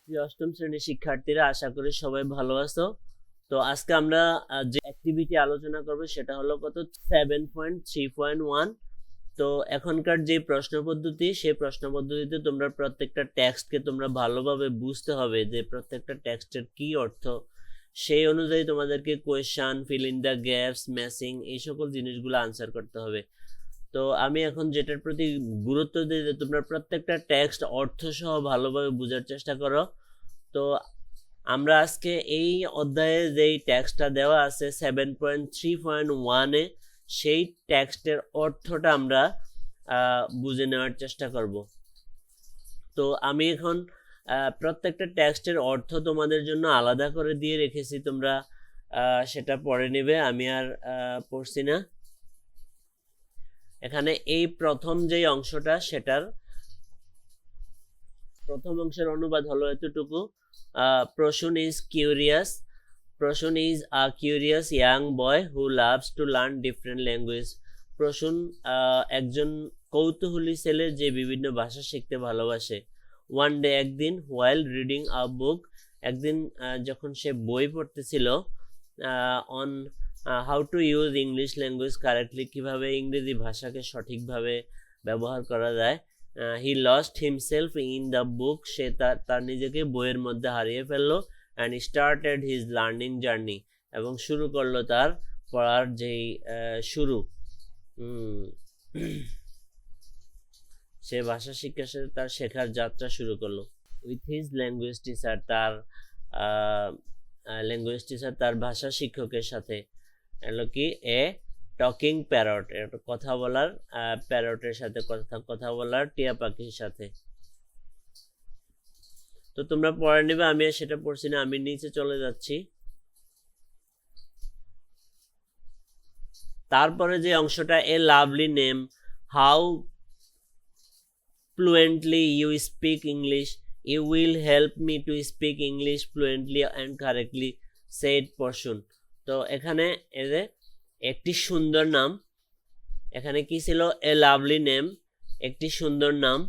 প্রিয় অষ্টম শ্রেণীর শিক্ষার্থীরা, আশা করি সবাই ভালো আছো। তো আজকে আমরা যে অ্যাক্টিভিটি আলোচনা করব সেটা হলো কত 7.3.1। তো এখনকার যে প্রশ্ন পদ্ধতি, সেই প্রশ্ন পদ্ধতিতে তোমরা প্রত্যেকটা টেক্সটকে তোমরা ভালোভাবে বুঝতে হবে যে প্রত্যেকটা টেক্সটের কি অর্থ। সেই অনুযায়ী তোমাদেরকে question, fill in the gaps, matching, এই সকল জিনিসগুলো আনসার করতে হবে। তো আমি এখন যেটার প্রতি গুরুত্ব দিই যে তোমরা প্রত্যেকটা টেক্সট অর্থ সহ ভালোভাবে বোঝার চেষ্টা করো। তো আমরা আজকে এই অধ্যায়ে যেই টেক্সটটা দেওয়া আছে 7.3.1-এ, সেই টেক্সটের অর্থটা আমরা বুঝে নেওয়ার চেষ্টা করব। তো আমি এখন প্রত্যেকটা টেক্সটের অর্থ তোমাদের জন্য আলাদা করে দিয়ে রেখেছি, তোমরা সেটা পড়ে নেবে, আমি আর পড়ছি না। এখানে এই প্রথম যেই অংশটা, সেটার প্রথম অংশের অনুবাদ হলো এতটুকু: Prasun is curious. Prasun is a curious young boy who loves to learn different language. Prasun একজন কৌতূহলী ছেলে যে বিভিন্ন ভাষা শিখতে ভালোবাসে। ওয়ান ডে, একদিন, হোয়াইল রিডিং আ বুক, একদিন যখন সে বই পড়তেছিল, on how to use English language correctly, কিভাবে ইংরেজি ভাষাকে সঠিকভাবে ব্যবহার করা যায়। He lost himself in the book, সে তার নিজেকে বইয়ের মধ্যে হারিয়ে ফেললো। And started his learning journey, এবং শুরু করলো তার পড়ার যেই শুরু। সে ভাষা শিক্ষা তার শেখার যাত্রা শুরু করলো উইথ হিজ ল্যাঙ্গুয়েজ টিচার, তার ল্যাঙ্গুয়েজ টিচার, তার ভাষা শিক্ষকের সাথে। এলো কি এ টকিং প্যারট, কথা বলার প্যারটের সাথে, কথা বলার টিয়া পাখির সাথে। তো তোমরা পড়ে নিবে, আমি সেটা পড়ছি না, আমি নিচে চলে যাচ্ছি। তারপরে যে অংশটা, a lovely name, how fluently you speak English, you will help me to speak English fluently and correctly, said Portion. তো এখানে একটি সুন্দর নাম, এখানে কি ছিল? এ লাভলি নেম, একটি সুন্দর নাম।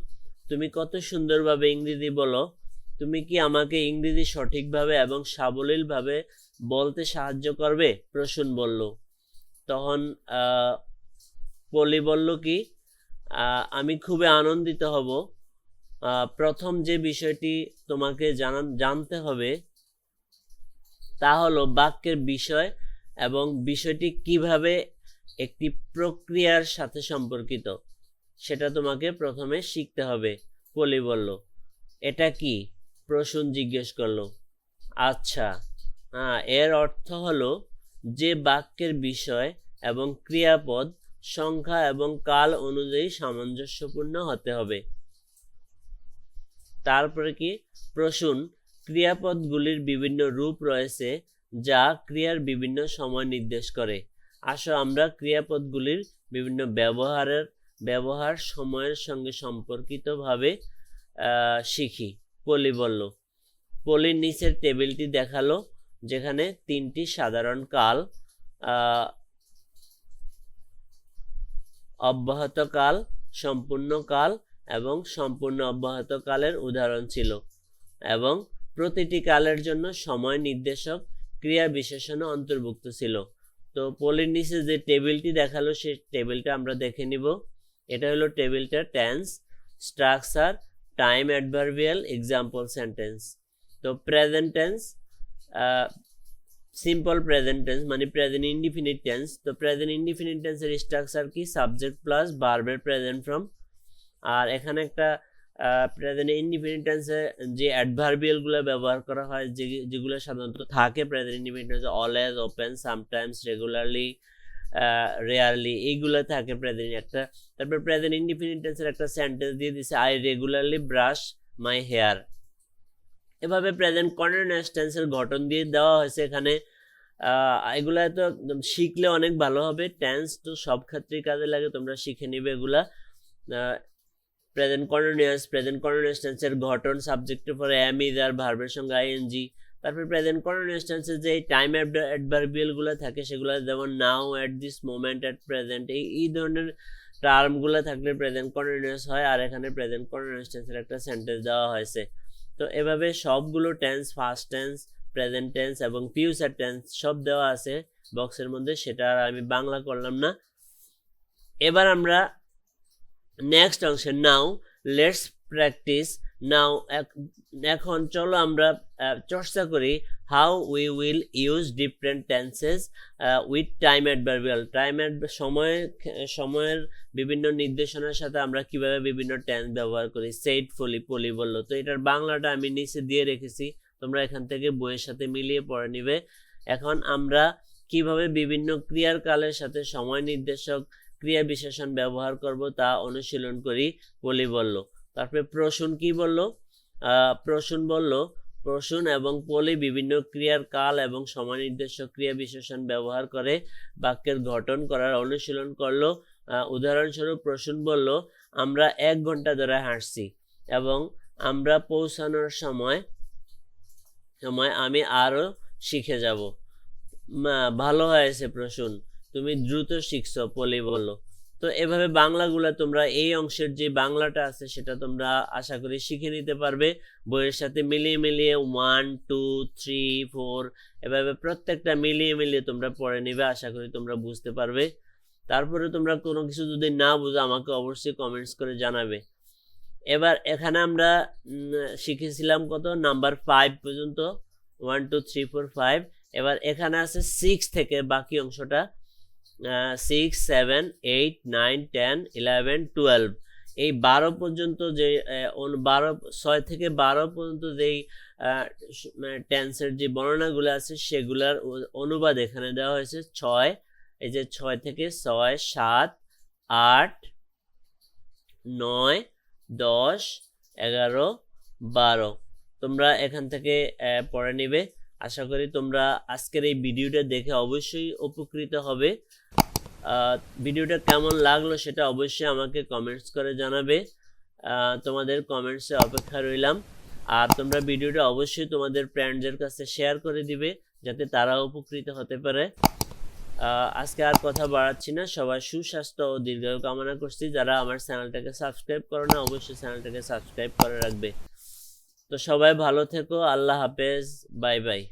তুমি কত সুন্দরভাবে ইংরেজি বলো, তুমি কি আমাকে ইংরেজি সঠিকভাবে এবং সাবলীলভাবে বলতে সাহায্য করবে? প্রসূন বলল। তখন পলি বলল কি, আমি খুবই আনন্দিত হব। প্রথম যে বিষয়টি তোমাকে জানতে হবে তা হলো বাক্যের বিষয় এবং বিষয়টি কিভাবে একটি প্রক্রিয়ার সাথে সম্পর্কিত, সেটা তোমাকে প্রথমে শিখতে হবে। পলি বলল। এটা কি? প্রসূন জিজ্ঞেস করলো। আচ্ছা, এর অর্থ হলো যে বাক্যের বিষয় এবং ক্রিয়াপদ সংখ্যা এবং কাল অনুযায়ী সামঞ্জস্যপূর্ণ হতে হবে। তারপরে কি? প্রসূন, ক্রিয়াপদগুলির বিভিন্ন রূপ রয়েছে যা ক্রিয়ার বিভিন্ন সময় নির্দেশ করে। আসো আমরা ক্রিয়াপদগুলির বিভিন্ন ব্যবহার সময়ের সঙ্গে সম্পর্কিতভাবে শিখি। পলি বলল। পলির নিচের টেবিলটি দেখালো, যেখানে তিনটি সাধারণ কাল, অব্যাহত কাল, সম্পূর্ণ কাল এবং সম্পূর্ণ অব্যাহত কালের উদাহরণ ছিল, এবং প্রতিটি কালের জন্য সময় নির্দেশক ক্রিয়া বিশেষণও অন্তর্ভুক্ত ছিল। তো পলির নিচে যে টেবিলটি দেখালো, সেই টেবিলটা আমরা দেখে নিব। এটা হলো টেবিলটা: tense, structure, time adverbial, example sentence. তো present tense, simple present tense মানে প্রেজেন্ট ইনডিফিনিট টেন্স। তো প্রেজেন্ট ইনডিফিনিট টেন্সের স্ট্রাকচার কি? সাবজেক্ট প্লাস ভার্বের প্রেজেন্ট ফর্ম। আর এখানে একটা প্রেজেন্ট ইনডিফিনিট টেন্সে যে অ্যাডভার্বিয়ালগুলো ব্যবহার করা হয়, যেগুলো সাধারণত থাকে প্রেজেন্ট ইনডিফিনিট টেন্সে: always, open, sometimes, regularly, rarely, এইগুলো থাকে প্রেজেন্ট একটা। তারপর প্রেজেন্ট ইনডিফিনিট টেন্সের একটা সেন্টেন্স দিয়ে দিছে: I regularly brush my hair. এভাবে প্রেজেন্ট কন্টিনিউয়াস টেন্সের গঠন দিয়ে দেওয়া হয়েছে এখানে। এগুলা তো শিখলে অনেক ভালো হবে। টেন্স তো সব ক্ষেত্রেই কাজে লাগে, তোমরা শিখে নিবে এগুলা। প্রেজেন্ট কন্টিনিউয়াস টেন্সের গঠন: সাবজেক্টের পরে এম, ইজ আর ভার্বের সঙ্গে আইএনজি। তারপর প্রেজেন্ট কন্টিনিউয়াস টেন্সের যে টাইম অ্যাডভার্বিয়ালগুলো থাকে, সেগুলো যেমন now, at this moment, at present, এই ধরনের টার্মগুলো থাকলে প্রেজেন্ট কন্টিনিউয়াস হয়। আর এখানে প্রেজেন্ট কন্টিনিউয়াস টেন্সের একটা সেন্টেন্স দেওয়া হয়েছে: তো এভাবে সবগুলো tense, first tense, present tense এবং ফিউচার টেন্স সব দেওয়া আছে বক্সের মধ্যে, সেটা আর আমি বাংলা করলাম না। এবার আমরা নেক্সট অংশে নাও লেটস প্র্যাকটিস। নাও এখন চলো আমরা চর্চা করি how we will use different tenses with time adverbial. সময়ের বিভিন্ন নির্দেশনার সাথে আমরা কিভাবে বিভিন্ন টেন্স ব্যবহার করি। সেড, পলি বললো। তো এটার বাংলাটা আমি নিচে দিয়ে রেখেছি, তোমরা এখান থেকে বইয়ের সাথে মিলিয়ে পড়ে নিবে। এখন আমরা কিভাবে বিভিন্ন ক্রিয়ার কালের সাথে সময় নির্দেশক ক্রিয়া বিশেষণ ব্যবহার করব তা অনুশীলন করি। পলি বলল। তারপরে প্রসূন কি বলল? প্রসূন এবং পলি বিভিন্ন ক্রিয়ার কাল এবং সময় নির্দেশক ক্রিয়া বিশেষণ ব্যবহার করে বাক্যের গঠন করার অনুশীলন করলো। উদাহরণস্বরূপ প্রসূন বলল, আমরা 1 ঘন্টা ধরে হাঁটছি এবং আমরা পৌঁছানোর সময় আমি আরো শিখে যাব। ভালো হয়েছে প্রসূন, তুমি দ্রুত শিখছো, পলি বলল। তো এভাবে বাংলাগুলা তোমরা এই অংশের যে বাংলাটা আছে সেটা তোমরা আশা করি শিখে নিতে পারবে বইয়ের সাথে মিলিয়ে 1, 2, 3, 4 এভাবে প্রত্যেকটা মিলিয়ে তোমরা পড়ে নিবে। আশা করি তোমরা বুঝতে পারবে। তারপরে তোমরা কোনো কিছু যদি না বুঝো আমাকে অবশ্যই কমেন্টস করে জানাবে। এবার এখানে আমরা শিখেছিলাম কত? নাম্বার 5 পর্যন্ত, 1, 2, 3, 4, 5। এবার এখানে আছে 6 থেকে বাকি অংশটা, 6, 7, 8, 9, 10, 11, 12 এই 12 পর্যন্ত যে 6 থেকে 12 পর্যন্ত যেই টেন্সের যে বর্ণনাগুলো আছে সেগুলার অনুবাদ এখানে দেওয়া হয়েছে 6। এই যে 6 থেকে 6, 7, 8, 9, 10, 11, 12 তোমরা এখান থেকে পড়ে নিবে। আশা করি তোমরা আজকের এই ভিডিওটা দেখে অবশ্যই উপকৃত হবে। ভিডিওটা কেমন লাগলো সেটা অবশ্যই আমাকে কমেন্টস করে জানাবে। তোমাদের কমেন্টসে অপেক্ষা রইলাম। আর তোমরা ভিডিওটা অবশ্যই তোমাদের ফ্রেন্ডদের কাছে শেয়ার করে দিবে যাতে তারা উপকৃত হতে পারে। আজকে আর কথা বাড়াচ্ছি না, সবার সুস্বাস্থ্য ও দীর্ঘায়ু কামনা করছি। যারা আমার চ্যানেলটাকে সাবস্ক্রাইব করো না অবশ্যই চ্যানেলটাকে সাবস্ক্রাইব করে রাখবে। তো সবাই ভালো থেকো, আল্লাহ হাফেজ, বাই বাই।